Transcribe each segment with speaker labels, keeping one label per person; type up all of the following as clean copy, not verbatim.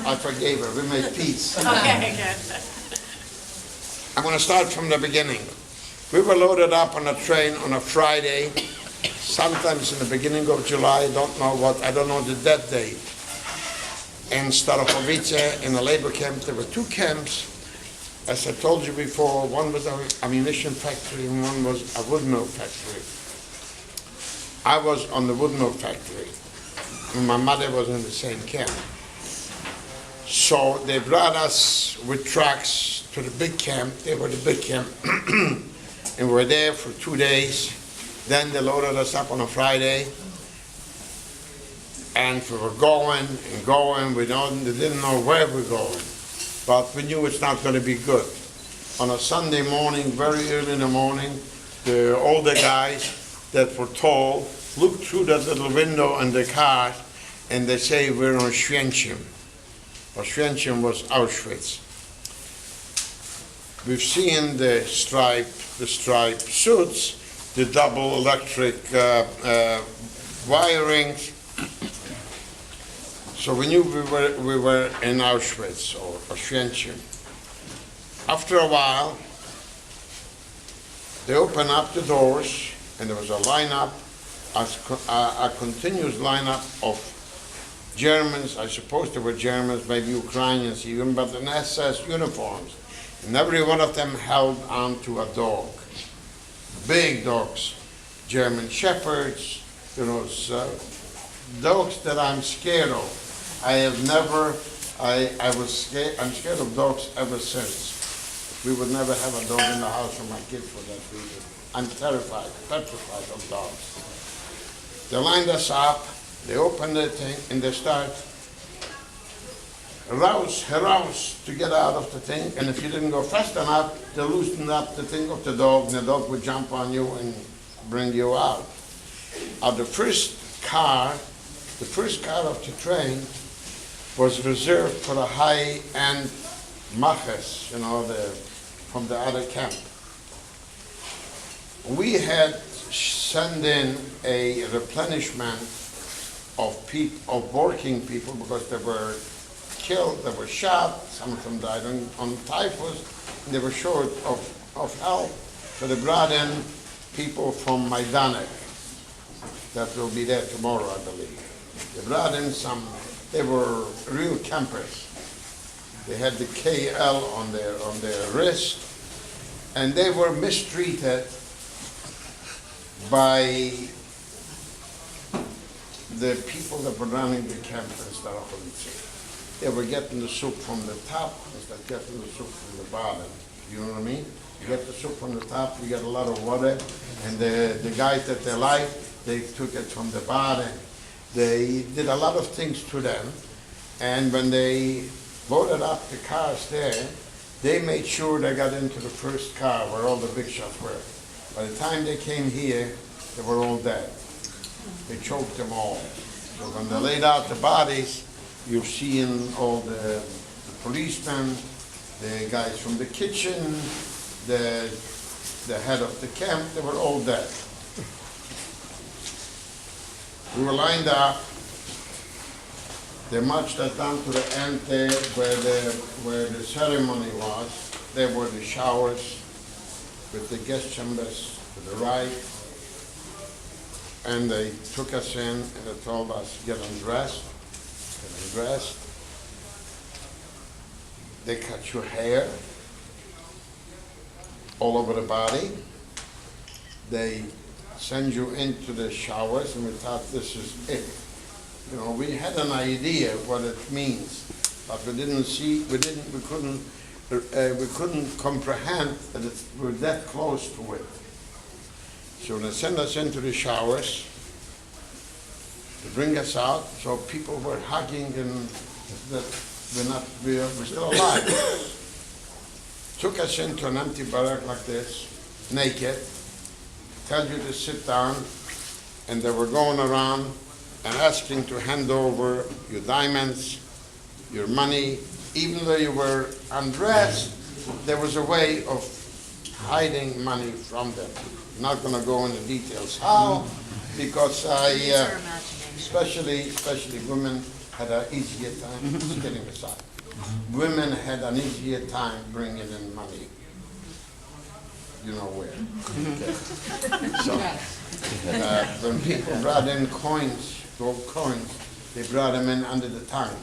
Speaker 1: I forgave her. We made peace.
Speaker 2: Okay, good.
Speaker 1: I'm going to start from the beginning. We were loaded up on a train on a Friday, sometimes in the beginning of July. I don't know the dead date. In Starochowice, in a labor camp, there were two camps. As I told you before, one was an ammunition factory and one was a wood mill factory. I was on the wood mill factory, and my mother was in the same camp. So they brought us with trucks to the big camp. They were the big camp, and we were there for 2 days. Then they loaded us up on a Friday, and we were going and going. We didn't know where we were going, but we knew it's not going to be good. On a Sunday morning, very early in the morning, the older guys that were tall looked through that little window in the car, and they say, we're on Święcim. Święcim was Auschwitz. We've seen the striped suits, the double electric wirings. So we knew we were in Auschwitz or Święcim. After a while, they opened up the doors, and there was a lineup, a continuous lineup of Germans. I suppose they were Germans, maybe Ukrainians even, but in SS uniforms. And every one of them held on to a dog. Big dogs, German shepherds, dogs that I'm scared of. I'm scared of dogs ever since. We would never have a dog in the house for my kids for that reason. I'm petrified of dogs. They lined us up, they opened the thing, and they start rouse to get out of the thing, and if you didn't go fast enough, they loosened up the thing of the dog, and the dog would jump on you and bring you out. The first car of the train was reserved for the high-end machas, from the other camp. We had sent in a replenishment of working people because they were killed, they were shot, some of them died on typhus, and they were short of help. So they brought in people from Majdanek that will be there tomorrow, I believe. They brought in they were real campers. They had the KL on their wrist, and they were mistreated by the people that were running the camp in Starochowice. They were getting the soup from the top instead of getting the soup from the bottom. You know what I mean? You get the soup from the top, you get a lot of water, and the guys that they liked, they took it from the bottom. They did a lot of things to them, and when they loaded up the cars there, they made sure they got into the first car where all the big shots were. By the time they came here, they were all dead. They choked them all. So when they laid out the bodies, you've seen all the policemen, the guys from the kitchen, the head of the camp, they were all dead. We were lined up. They marched us down to the end there where the ceremony was. There were the showers with the guest chambers to the right. And they took us in and they told us, get undressed. They cut your hair all over the body. They send you into the showers, and we thought this is it. We had an idea what it means, but we couldn't comprehend that we're that close to it. So they sent us into the showers to bring us out, so people were hugging and that we're still alive. Took us into an empty barrack like this, naked, tell you to sit down, and they were going around and asking to hand over your diamonds, your money. Even though you were undressed, there was a way of hiding money from them. I'm not going to go into details how, because especially women, had an easier time, just kidding aside. Women had an easier time bringing in money. You know where. Okay. So, when people brought in coins, gold coins, they brought them in under the tongue.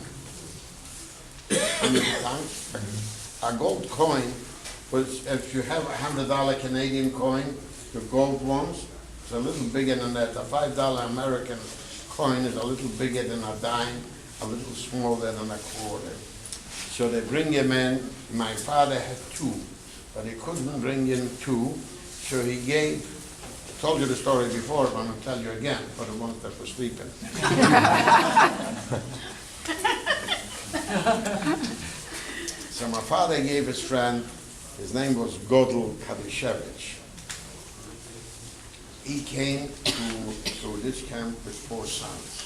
Speaker 1: Under the tongue. A gold coin was, if you have $100 Canadian coin, the gold ones, it's a little bigger than that. The $5 American coin is a little bigger than a dime, a little smaller than a quarter. So they bring him in. My father had two, but he couldn't bring in two, so he gave, I told you the story before, but I'm going to tell you again for the ones that were sleeping. So my father gave his friend, his name was Godel Kadishevich. He came to this camp with 4 sons.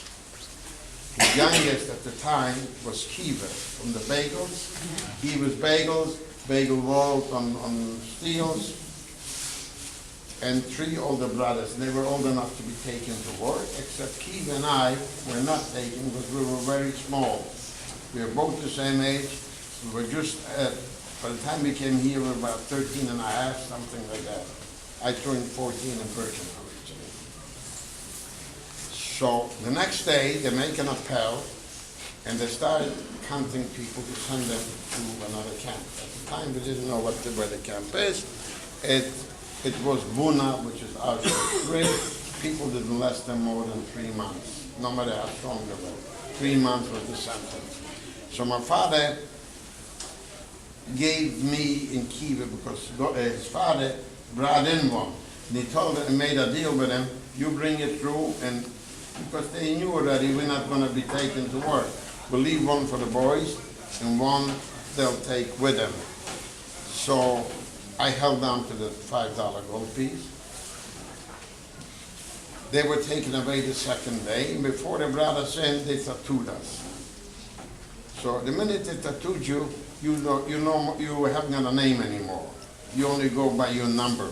Speaker 1: His youngest at the time was Kiva from the bagels. He was bagels, bagel rolls on steels, and 3 older brothers. They were old enough to be taken to work, except Kiva and I were not taken because we were very small. We were both the same age. We were just, by the time we came here, we were about 13 and a half, something like that. I turned 14 in Bergen originally. So the next day, they make an appel, and they started counting people to send them to another camp. At the time, we didn't know where the camp is. It was Buna, which is Auschwitz 3. People didn't last them more than 3 months, no matter how strong they were. 3 months was the sentence. So my father gave me in Kiva because his father brought in one. And he told him, made a deal with him, you bring it through, and because they knew already we're not going to be taken to work. We'll leave one for the boys, and one they'll take with them. So I held on to the $5 gold piece. They were taken away the second day, and before they brought us in, they tattooed us. So the minute they tattooed you, you haven't got a name anymore. You only go by your number.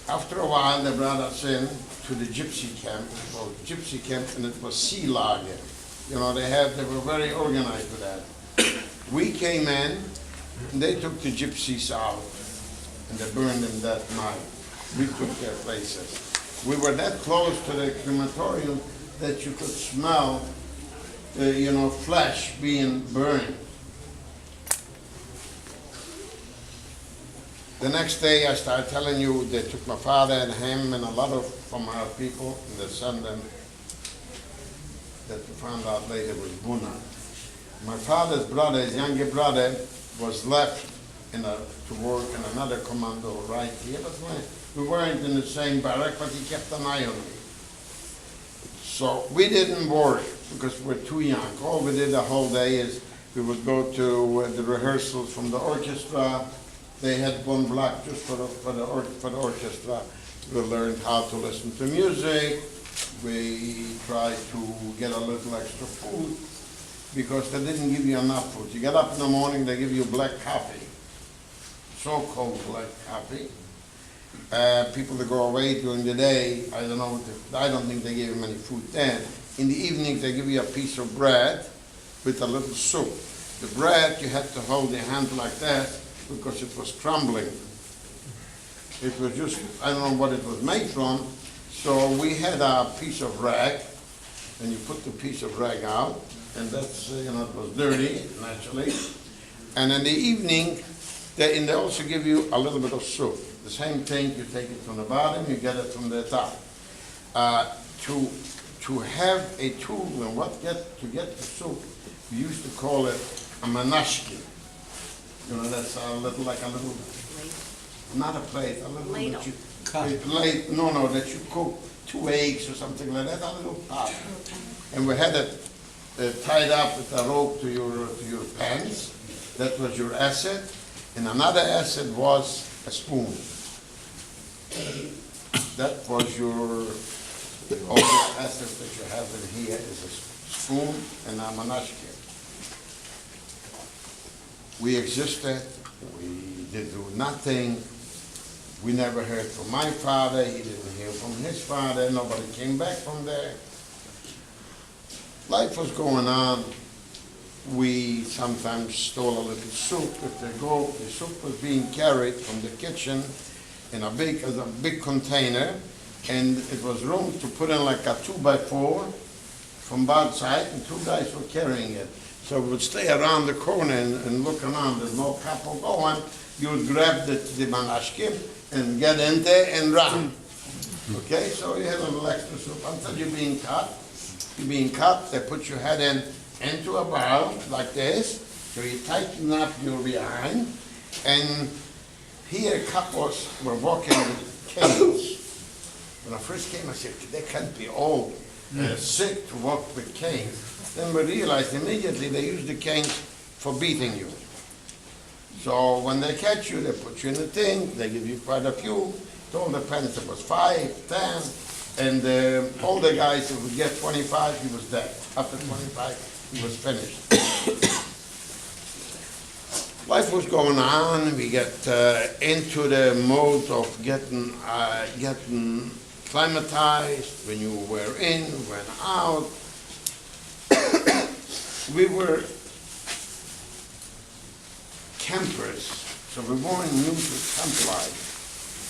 Speaker 1: After a while, they brought us in to the gypsy camp, called gypsy camp, and it was sea lager. You know, they were very organized with that. We came in, and they took the gypsies out, and they burned them that night. We took their places. We were that close to the crematorium that you could smell flesh being burned. The next day, I started telling you, they took my father and him and a lot of from our people, and they sent them, that we found out later was Buna. My father's brother, his younger brother, was left to work in another commando right here, but we weren't in the same barrack, but he kept an eye on me. So we didn't work because we were too young. All we did the whole day is we would go to the rehearsals from the orchestra. They had one block just for the orchestra. We learned how to listen to music. We tried to get a little extra food because they didn't give you enough food. You get up in the morning, they give you black coffee, so-called black coffee. People that go away during the day, I don't think they gave them any food then. In the evening, they give you a piece of bread with a little soup. The bread, you had to hold your hand like that because it was crumbling. It was just, I don't know what it was made from. So we had a piece of rag, and you put the piece of rag out, and that's, it was dirty, naturally. And in the evening, they also give you a little bit of soup. The same thing, you take it from the bottom, you get it from the top. To have a tool and to get the soup, we used to call it a manashki. That's like a little, not a plate, a little
Speaker 2: ladle.
Speaker 1: That you, a plate, that you cook 2 eggs or something like that, a little pot. And we had it tied up with a rope to your pants. That was your asset. And another asset was a spoon. That was your only asset that you have in here is a spoon and a manashki. We existed, we did do nothing. We never heard from my father, he didn't hear from his father, nobody came back from there. life was going on. We sometimes stole a little soup. If the soup was being carried from the kitchen in a big container, and it was room to put in like a 2x4 from both sides, and two guys were carrying it. So we would stay around the corner and look around. There's no couple going. You would grab the manashkim and get in there and run. Okay, so you had a little extra soup until you're being cut. You're being cut. They put your head into a barrel like this. So you tighten up your behind. And here couples were walking with canes. When I first came, I said, they can't be all sick to walk with canes. Then we realized immediately they use the canes for beating you. So when they catch you, they put you in a thing, they give you quite a few. It all depends, it was 5, 10, and all the guys who would get 25, he was dead. After 25, he was finished. Life was going on, we get into the mode of getting climatized, when you were in, when out. We were campers, so we weren't new to camp life.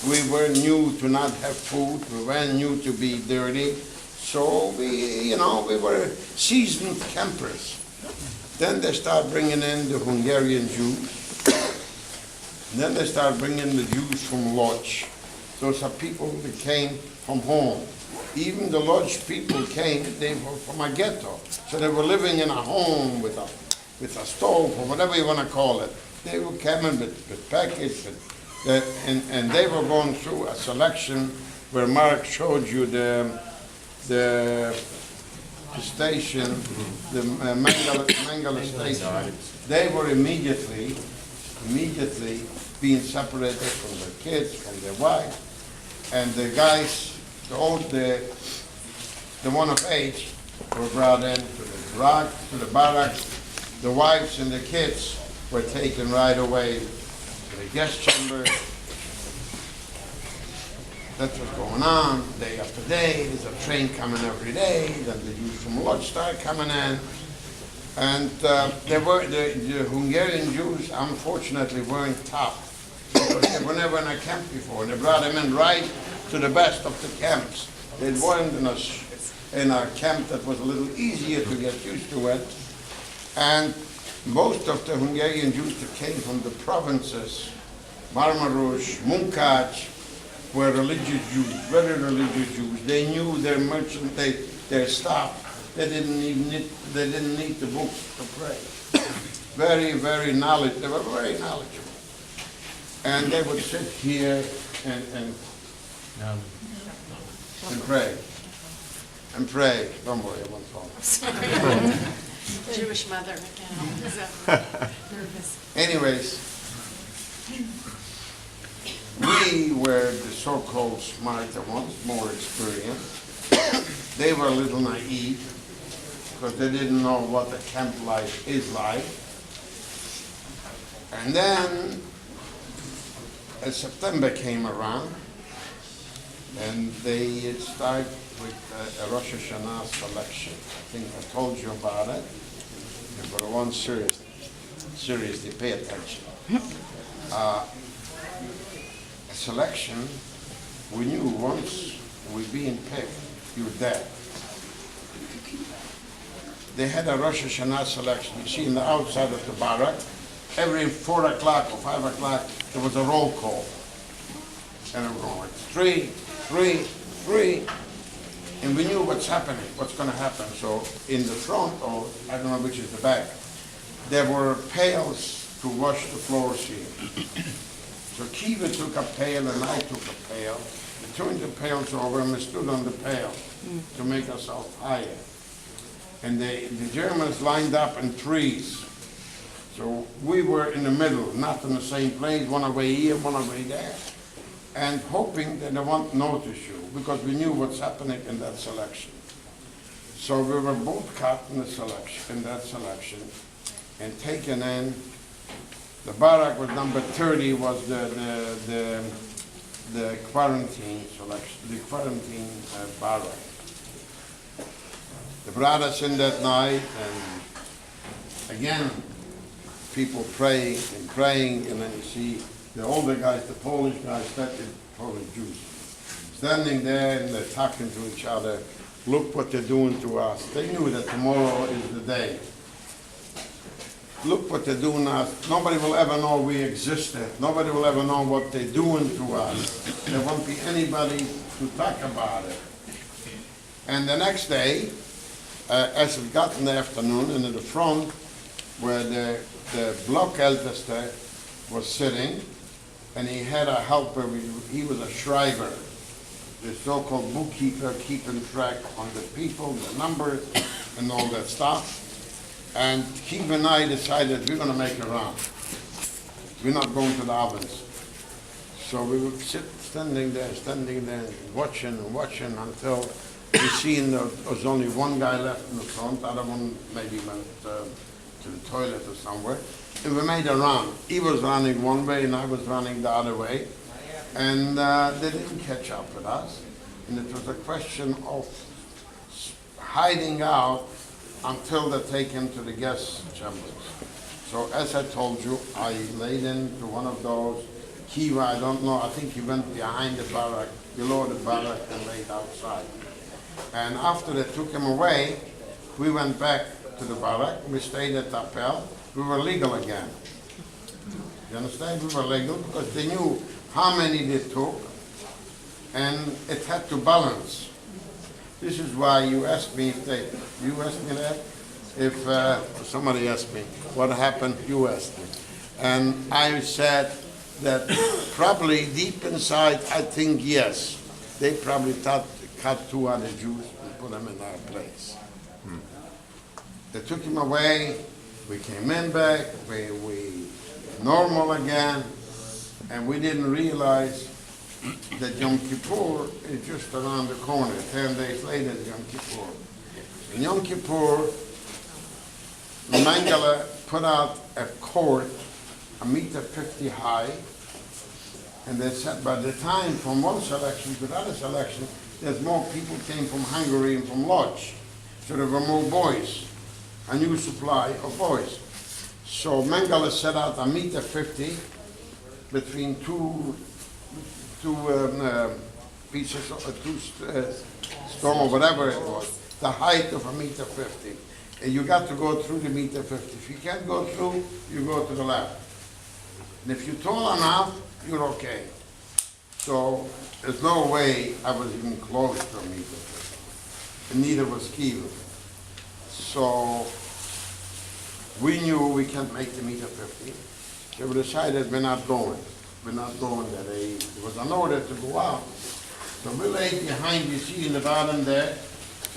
Speaker 1: We were new to not have food, we weren't new to be dirty, so we were seasoned campers. Then they start bringing in the Hungarian Jews, and then they start bringing the Jews from Lodz. Those are people that came from home. Even the Lodz people came, they were from a ghetto. So they were living in a home with a stove or whatever you want to call it. They were coming with package, and they were going through a selection where Mark showed you the station, the Mangala station. They were immediately being separated from their kids, from their wife, and the guys, the one of age, were brought in to the barrack. The wives and the kids were taken right away to the guest chamber. That's what's going on, day after day. There's a train coming every day. Then the Jews from Lodz start coming in. And the Hungarian Jews, unfortunately, weren't tough. Because they were never in a camp before. They brought them in right to the best of the camps. They weren't in a camp that was a little easier to get used to it. And most of the Hungarian Jews that came from the provinces, Marmaros, Munkacs, were religious Jews, very religious Jews. They knew their merchant, their stuff. They didn't need the books to pray. Very, very knowledgeable. They were very knowledgeable. And they would sit here and pray. And pray. Don't worry, I won't fall.
Speaker 2: Jewish mother again. So nervous.
Speaker 1: Anyways, we were the so-called smarter ones, more experienced. They were a little naive because they didn't know what the camp life is like. And then as September came around, and they started with a Rosh Hashanah selection. I think I told you about it. And for one seriously pay attention. A selection, we knew once we being picked, you're dead. They had a Rosh Hashanah selection. You see, in the outside of the barrack, every 4 o'clock or 5 o'clock, there was a roll call. And it was going like 3, 3, 3. And we knew what's happening, what's going to happen. So in the front, or I don't know which is the back, there were pails to wash the floors here. So Kiva took a pail and I took a pail. We turned the pails over and we stood on the pail to make ourselves higher. And the Germans lined up in threes. So we were in the middle, not in the same place, one away here, one away there, and hoping that they won't notice you, because we knew what's happening in that selection. So we were both cut in that selection, and taken in. The barrack was number 30, was the quarantine selection, the quarantine barrack. They brought us in that night, and again, people praying and praying, and then you see the older guys, the Polish guys, Polish Jews, standing there and they're talking to each other. Look what they're doing to us. They knew that tomorrow is the day. Look what they're doing to us. Nobody will ever know we existed. Nobody will ever know what they're doing to us. There won't be anybody to talk about it. And the next day, as it got in the afternoon, and in the front, where the block Älteste was sitting, and he had a helper, he was a schreiber, the so-called bookkeeper, keeping track on the people, the numbers, and all that stuff. And Keith and I decided we're going to make a run. We're not going to the ovens. So we would sit standing there, watching and watching until we seen there was only one guy left in the front. The other one maybe went to the toilet or somewhere. And we made a run. He was running one way and I was running the other way. And they didn't catch up with us. And it was a question of hiding out until they take him to the gas chambers. So as I told you, I laid into one of those. Kiva, I don't know, I think he went behind the barrack, below the barrack, and laid outside. And after they took him away, we went back to the barrack. We stayed at Appel. We were legal again. You understand? We were legal because they knew how many they took, and it had to balance. This is why you asked me if you asked me that? If somebody asked me what happened, you asked me. And I said that probably deep inside, I think yes. They probably cut 2 other Jews and put them in our place. They took him away, we came in back, we normal again, and we didn't realize that Yom Kippur is just around the corner. 10 days later is Yom Kippur. In Yom Kippur, Mengele put out a court 1.50 meters high, and they said by the time from one selection to the other selection, there's more people came from Hungary and from Lodz. So there were more boys, a new supply of boys. So Mengele set out 1.50 meters between two pieces of two stone or whatever it was, the height of 1.50 meters. And you got to go through the 1.50 meters. If you can't go through, you go to the left. And if you're tall enough, you're okay. So there's no way I was even close to 1.50 meters. And neither was Kiva. So we knew we can't make the 1.50 meters. So we decided we're not going. We're not going there. There was an order to go out. So we laid behind, you see in the bottom there,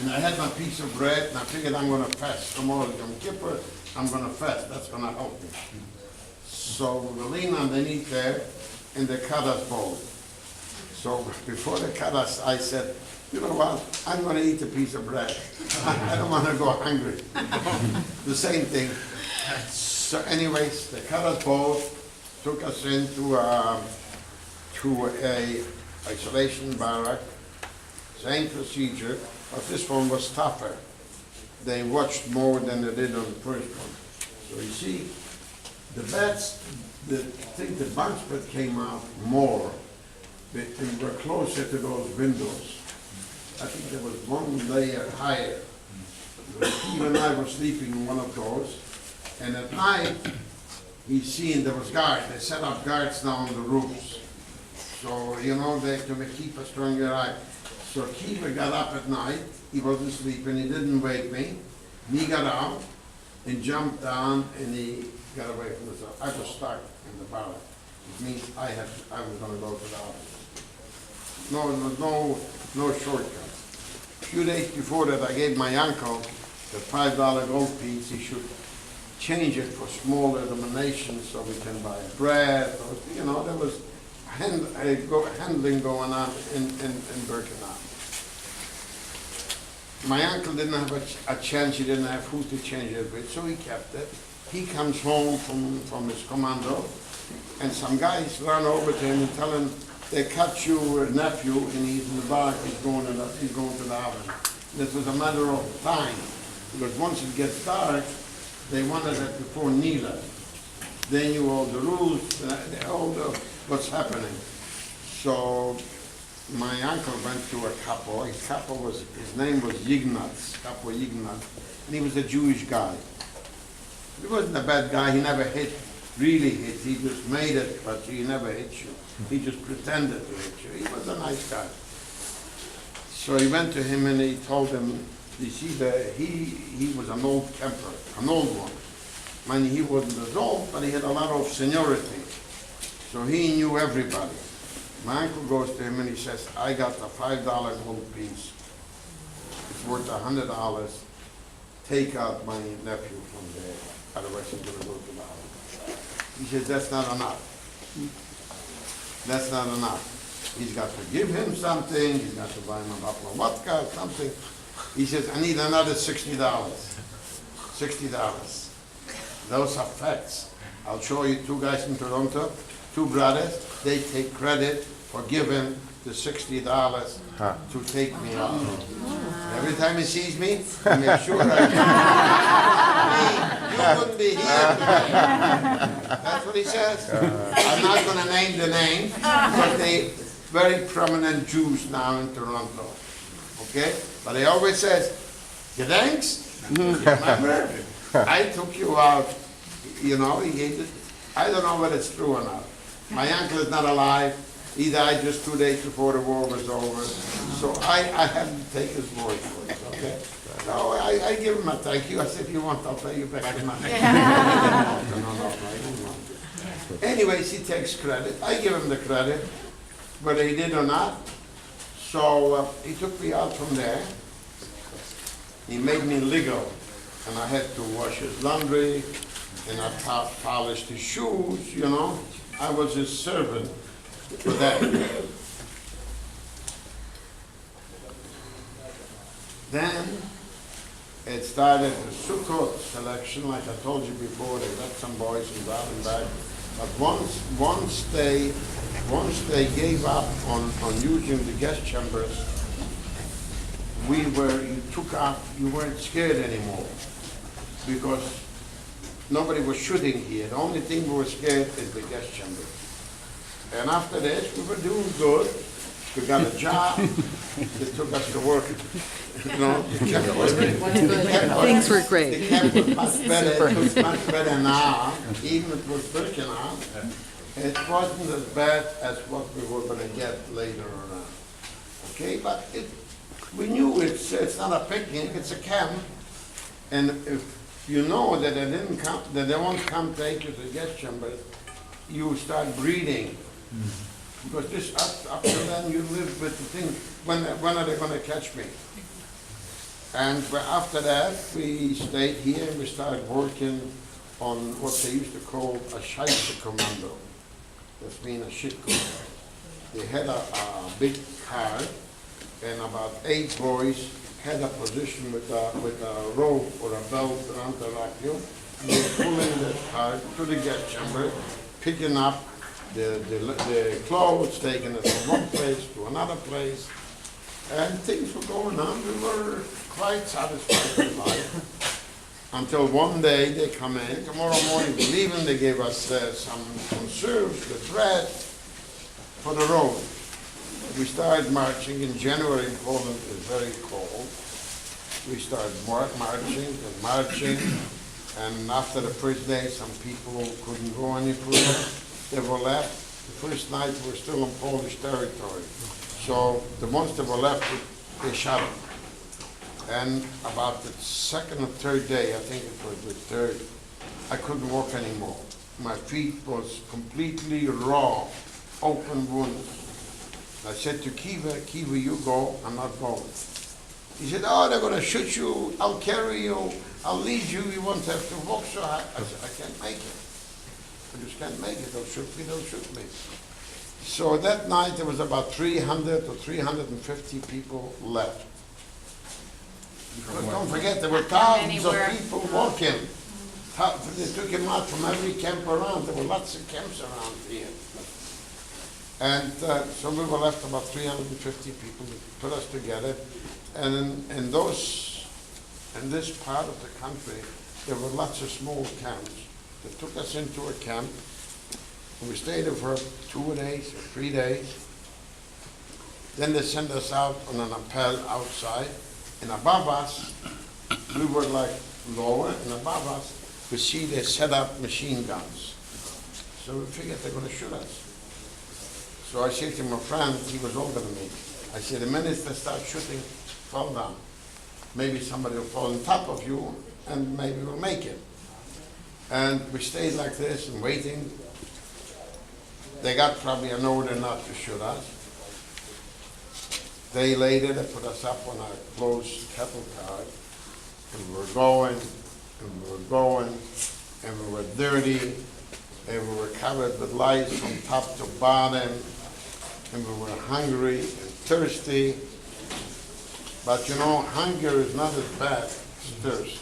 Speaker 1: and I had my piece of bread, and I figured I'm going to fast. Tomorrow is Yom Kippur, I'm going to fast. That's going to help me. So we lean underneath there, and they cut us both. So before they cut us, I said, you know what, I'm going to eat a piece of bread. I don't want to go hungry. The same thing. So anyways, they cut us both, took us into a isolation barrack, same procedure, but this one was tougher. They watched more than they did on the first one. So you see, the beds, I think the bunks bed came out more. They were closer to those windows. I think there was one layer higher. Steve and I were sleeping in one of those, and at night, he's seen there was guards. They set up guards now on the roofs. So, you know, they to keep a stronger eye. So Kiva got up at night. He wasn't sleeping. He didn't wake me. He got out and jumped down, and he got away from the cell. I was stuck in the barrack. It means I was going to go to the office. No, there was no shortcut. A few days before that, I gave my uncle the $5 gold piece. He should change it for smaller denominations so we can buy bread. Or, you know, there was handling going on in Birkenau. My uncle didn't have a chance. He didn't have who to change it with, so he kept it. He comes home from his commando, and some guys run over to him and tell him, they cut your nephew and he's in the barrack, he's going to the oven. This was a matter of time, because once it gets dark, they wanted it before Nila. They knew all the rules, all the, what's happening. So my uncle went to a couple. His couple was, his name was Yignatz, couple Yignatz, and he was a Jewish guy. He wasn't a bad guy. He never really hit. He just made it, but he never hit you. He just pretended to hit you. He was a nice guy. So he went to him and he told him, you see, he was an old camper, an old one. I mean, he wasn't as old, but he had a lot of seniority. So he knew everybody. My uncle goes to him and he says, I got a $5 gold piece. It's worth $100. Take out my nephew from there. Otherwise he's going to go to the house. He says, that's not enough. That's not enough. He's got to give him something. He's got to buy him a bottle of vodka or something. He says, I need another $60. $60. Those are facts. I'll show you two guys in Toronto, two brothers. They take credit for giving the $60 to take me out. Every time he sees me, he makes sure you wouldn't be here today. That's what he says. I'm not going to name the name, but they very prominent Jews now in Toronto. Okay? But he always says, "Gedenks? Remember? I took you out." You know, I don't know whether it's true or not. My uncle is not alive. He died just 2 days before the war was over. So I have to take his word for it, okay? So I give him a thank you. I said, if you want, I'll pay you back the money. No, I don't want. Anyways, he takes credit. I give him the credit, whether he did or not. So he took me out from there. He made me legal, and I had to wash his laundry, and I polished his shoes, you know. I was his servant for that. Then it started the Sukkot selection, like I told you before. They let some boys in Baden-Baden. But once they gave up on using the guest chambers, you weren't scared anymore, because nobody was shooting here. The only thing we were scared is the guest chamber. And after this, we were doing good. We got a job. They took us to work. You know,
Speaker 3: Things were great.
Speaker 1: The camp was much better. It was much better now. Even it was Birkenau. It wasn't as bad as what we were going to get later on. Okay, but we knew it's not a picnic, it's a camp. And if you know that they won't come take you to the guest chamber, you start breathing. Because this up to then you live with the thing, when are they going to catch me? And after that, we stayed here and we started working on what they used to call a Scheisse commando. That's mean a shit commando. They had a big car, and about 8 boys had a position with a rope or a belt around the vacuum. And they were pulling the car to the gas chamber, picking up the clothes, taking it from one place to another place. And things were going on. We were quite satisfied with life. Until one day they come in, tomorrow morning we're leaving, they gave us some conserves, the bread for the road. We started marching. In January in Poland it's very cold. We started marching, and after the first day some people couldn't go any further. They were left. The first night we were still in Polish territory. So the ones that were left, they shot them. And about the second or third day, I think it was the third, I couldn't walk anymore. My feet was completely raw, open wounds. I said to Kiva, you go, I'm not going. He said, oh, they're going to shoot you, I'll carry you, I'll lead you, you won't have to walk so high. I said, I can't make it. I just can't make it, they'll shoot me. So that night there was about 300 or 350 people left. Because don't forget, there were thousands of people walking. They took him out from every camp around. There were lots of camps around here. And so we were left about 350 people to put us together. And in this part of the country, there were lots of small camps. They took us into a camp, and we stayed there for 2 days or 3 days. Then they sent us out on an appel outside, and above us, we were like lower, and above us, we see they set up machine guns. So we figured they're going to shoot us. So I said to my friend, he was older than me, I said, the minute they start shooting, fall down. Maybe somebody will fall on top of you, and maybe we'll make it. And we stayed like this and waiting. They got probably an order not to shoot us. Day later, they put us up on a closed cattle car, and we were going, and we were going, and we were dirty, and we were covered with lice from top to bottom, and we were hungry and thirsty. But you know, hunger is not as bad as thirst.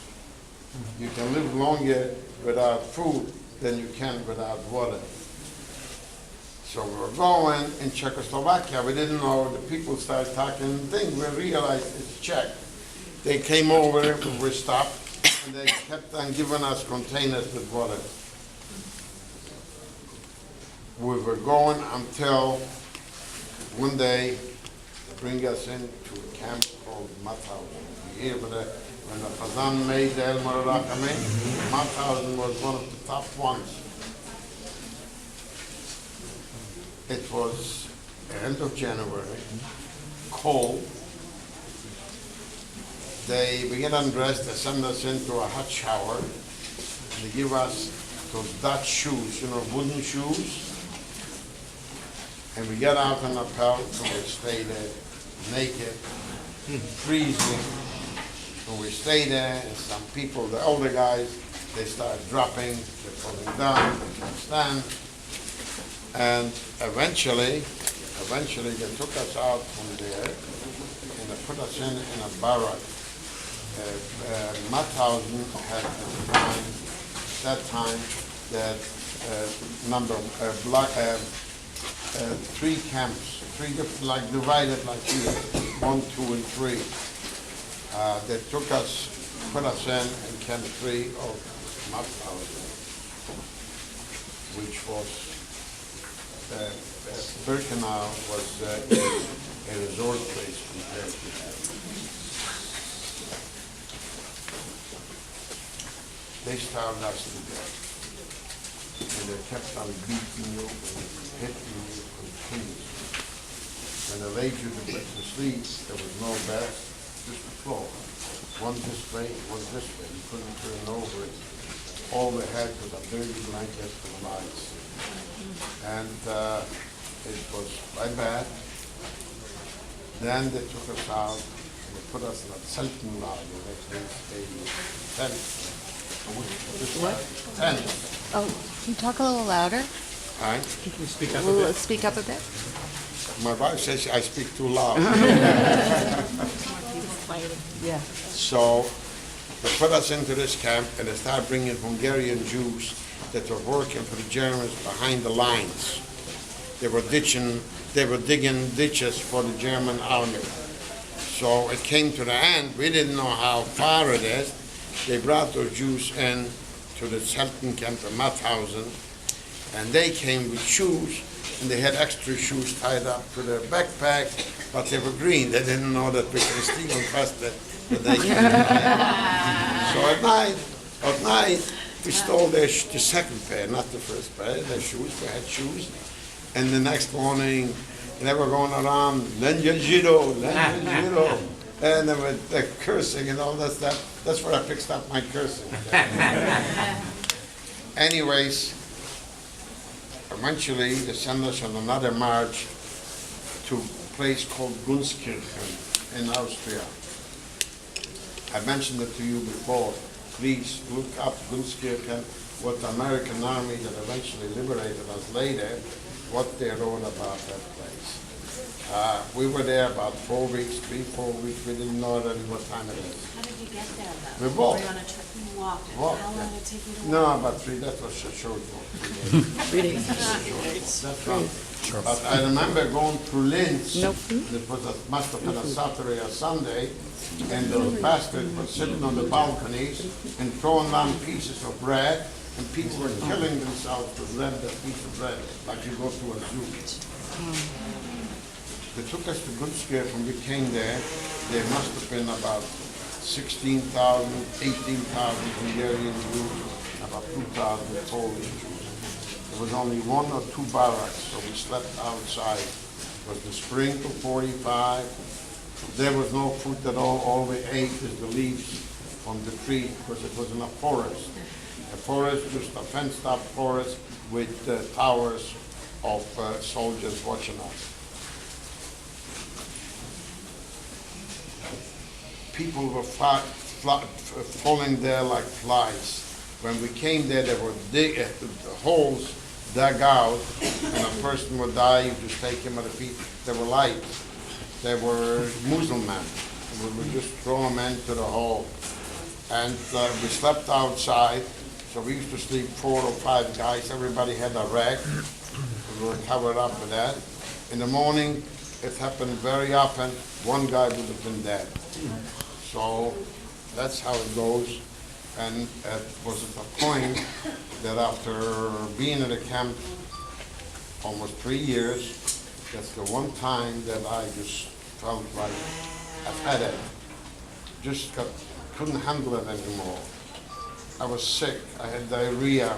Speaker 1: You can live longer without food than you can without water. So we were going in Czechoslovakia. We didn't know, the people started talking things. We realized it's Czech. They came over, we were stopped, and they kept on giving us containers with water. We were going until one day they bring us into a camp called Mauthausen. You hear about it? When the Fazan made the El Marakame, Mauthausen was one of the top ones. It was the end of January, cold. We get undressed, they send us into a hot shower, and they give us those Dutch shoes, you know, wooden shoes. And we get out on the pelt, and we stay there naked, freezing. And we stay there, and some people, the older guys, they start dropping, they're falling down, they can't stand. And eventually they took us out from there, and they put us in a barrack. Mauthausen had at that time that three camps, three different, like divided like here, 1, 2, and 3. They took us, put us in Camp 3 of Mauthausen, which was Birkenau was a resort place compared to that. They starved us to death, and they kept on beating you and hitting you continuously. When they laid you to sleep, there was no bed, just the floor. One this way, one this way. You couldn't turn over it. All they had was a dirty blanket with lice. And it was quite bad. Then they took us out and they put us in a Zeltenlager, that means a tent.
Speaker 3: What?
Speaker 1: Tent.
Speaker 3: Oh, can you talk a little louder?
Speaker 1: Right?
Speaker 4: Can you speak up a bit?
Speaker 3: Speak up a bit.
Speaker 1: My wife says I speak too loud.
Speaker 3: Yeah.
Speaker 1: So they put us into this camp and they started bringing Hungarian Jews that were working for the Germans behind the lines. They were digging ditches for the German army. So it came to the end. We didn't know how far it is. They brought those Jews in to the Zelten camp in Mauthausen, and they came with shoes, and they had extra shoes tied up to their backpack, but they were green. They didn't know that we could steal and trust it, but they came. So at night, we stole the second pair, not the first pair, their shoes. We had shoes. And the next morning, they were going around, Lenjajiro, and they were cursing and all that stuff. That's where I fixed up my cursing. Anyways, eventually they sent us on another march to a place called Gunskirchen in Austria. I mentioned it to you before. Please look up Gunskirchen, what the American army that eventually liberated us later, what they wrote about that place. We were there about 4 weeks, 4 weeks. We didn't know really what time it is.
Speaker 2: How did you get there, though?
Speaker 1: We walked.
Speaker 2: Were you on a trip? You walked.
Speaker 1: Walked,
Speaker 2: How long
Speaker 1: yeah.
Speaker 2: did it take you to walk?
Speaker 1: No, about 3. That was a short walk. 3 days. That's right. But I remember going through Linz.
Speaker 3: Nope.
Speaker 1: It was must have been a Saturday or Sunday, and those bastards were sitting on the balconies and throwing down pieces of bread, and people were killing themselves to grab that piece of bread, like you go to a zoo. They took us to good scare when we came there. There must have been about 16,000, 18,000 Hungarian Jews, about 2,000 Polish Jews. There was only 1 or 2 barracks, so we slept outside. It was the spring of 45. There was no food at all. All we ate is the leaves from the tree because it was in a forest. A forest, just a fenced-up forest with towers of soldiers watching us. People were falling there like flies. When we came there were holes dug out, and a person would die, you just take him at the feet. They were light. They were Muslim men. We would just throw them into the hole. And we slept outside, so we used to sleep 4 or 5 guys. Everybody had a rag. We were covered up with that. In the morning, it happened very often, 1 guy would have been dead. So that's how it goes. And it was at the point that after being in the camp almost 3 years, that's the one time that I just felt like I've had it. Just couldn't handle it anymore. I was sick, I had diarrhea,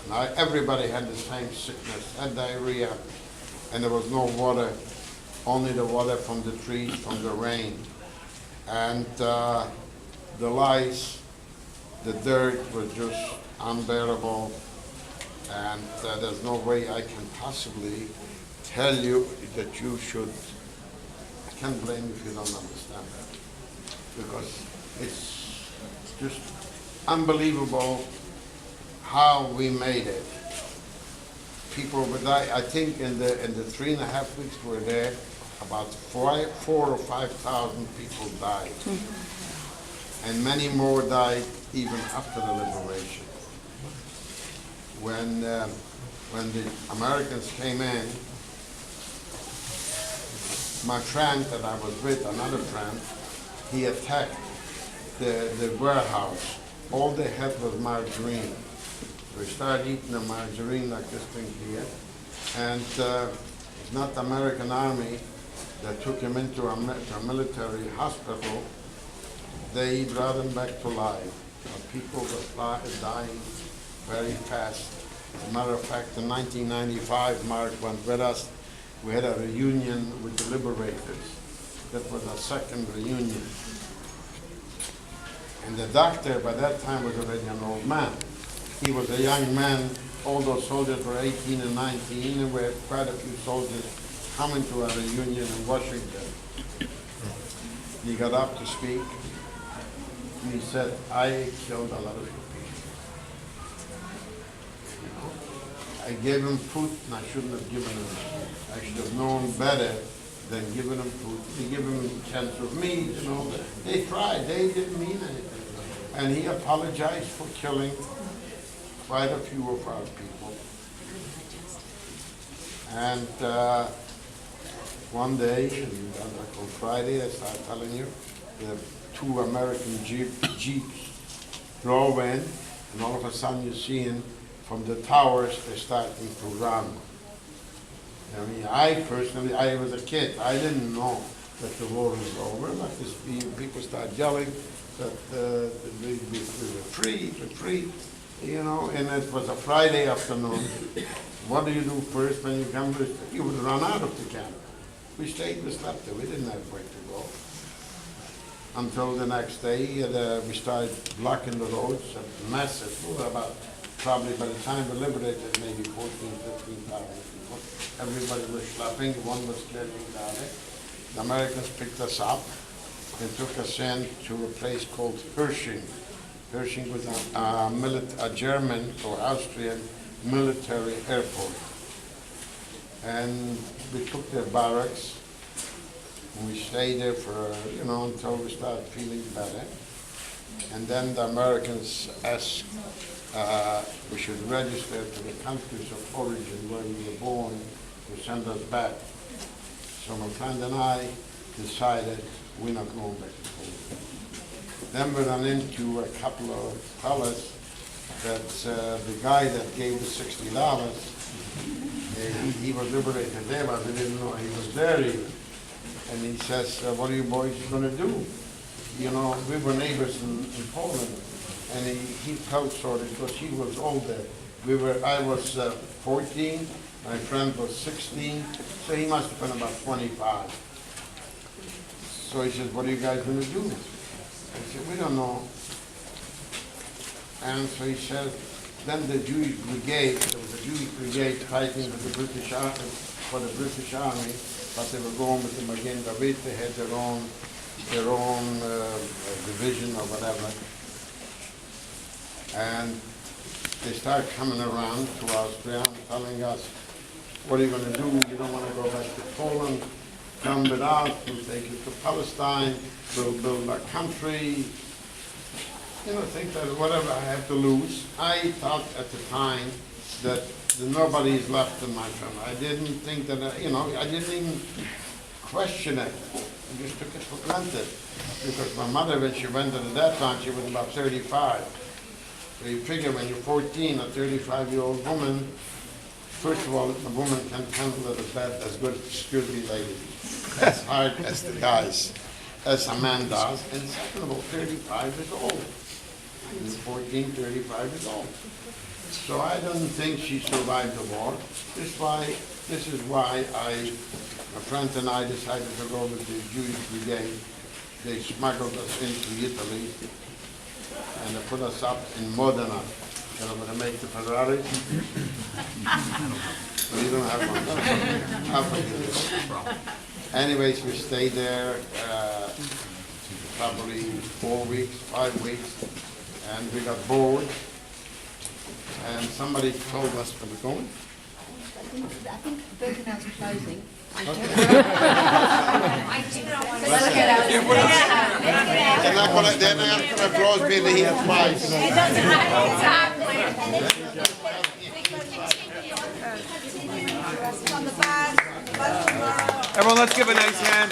Speaker 1: and everybody had the same sickness, had diarrhea, and there was no water, only the water from the trees, from the rain. And the lice, the dirt was just unbearable, and there's no way I can possibly tell you that you should. I can't blame you if you don't understand that, because it's just unbelievable how we made it. People would die. I think in the 3.5 weeks we were there, about 4 or 5,000 people died. And many more died even after the liberation. When the Americans came in, my friend that I was with, another friend, he attacked the warehouse. All they had was margarine. We started eating the margarine like this thing here. And it's not the American army that took him into a military hospital. They brought him back to life. People were dying very fast. As a matter of fact, in 1995, Mark went with us. We had a reunion with the liberators. That was our second reunion. And the doctor by that time was already an old man. He was a young man. All those soldiers were 18 and 19, and we had quite a few soldiers coming to our reunion in Washington. He got up to speak, and he said, I killed a lot of people. I gave him food, and I shouldn't have given him. I should have known better than giving him food. They give him cans of meat, you know. They tried, they didn't mean anything. And he apologized for killing quite a few of our people. And one day, on Friday, I started telling you, the 2 American Jeeps drove in, and all of a sudden you see him from the towers, they're starting to run. I mean, I personally, I was a kid, I didn't know that the war was over. Like this, people start yelling that we were free, you know, and it was a Friday afternoon. What do you do first when you come to, you would run out of the camp. We stayed, we slept there, we didn't have where to go. Until the next day, we started blocking the roads, massive, probably by the time we liberated, maybe 14,000, 15,000 people. Everybody was schlepping, one was clearly down. The Americans picked us up and took us in to a place called Hersching. Hersching was a German or Austrian military airport. And we took their barracks, And we stayed there for, until we started feeling better. And then the Americans asked we should register to the countries of origin where we were born to send us back. So my friend and I decided we're not going back to Poland. Then we ran into a couple of fellas that the guy that gave us $60, he was liberated there, but we didn't know he was there even. And he says, what are you boys going to do? You know, we were neighbors in Poland. And he felt sorry because he was older. I was 14, my friend was 16, so he must have been about 25. So he says, what are you guys going to do? I said, we don't know. And so he said, then the Jewish brigade, there was a Jewish brigade fighting with the British Army, for the British Army, but they were going with the Magen David, they had their own division or whatever. And they started coming around to Austria telling us, what are you going to do? You don't want to go back to Poland. Come with us, we'll take you to Palestine, we'll build a country. Think that whatever I have to lose. I thought at the time that nobody is left in my family. I didn't think that, I didn't even question it. I just took it for granted. Because my mother, when she went to that time, she was about 35. So you figure when you're 14, a 35-year-old woman, first of all, a woman can handle it as good as a security lady, as hard as the guys, as a man does, and second of all, 35 years old. He's 14, 35 years old. So I don't think she survived the war. This is why my friend and I decided to go with the Jewish brigade. They smuggled us into Italy, and they put us up in Modena. And I'm going to make the Ferrari. Well, you don't have one. I'll forget it. Anyways, we stayed there probably 4 weeks, 5 weeks, and we got bored. And somebody told us where we're going.
Speaker 3: I think Birkenau's closing.
Speaker 1: And then I have to applause me that he has twice.
Speaker 4: Everyone, let's give a nice hand.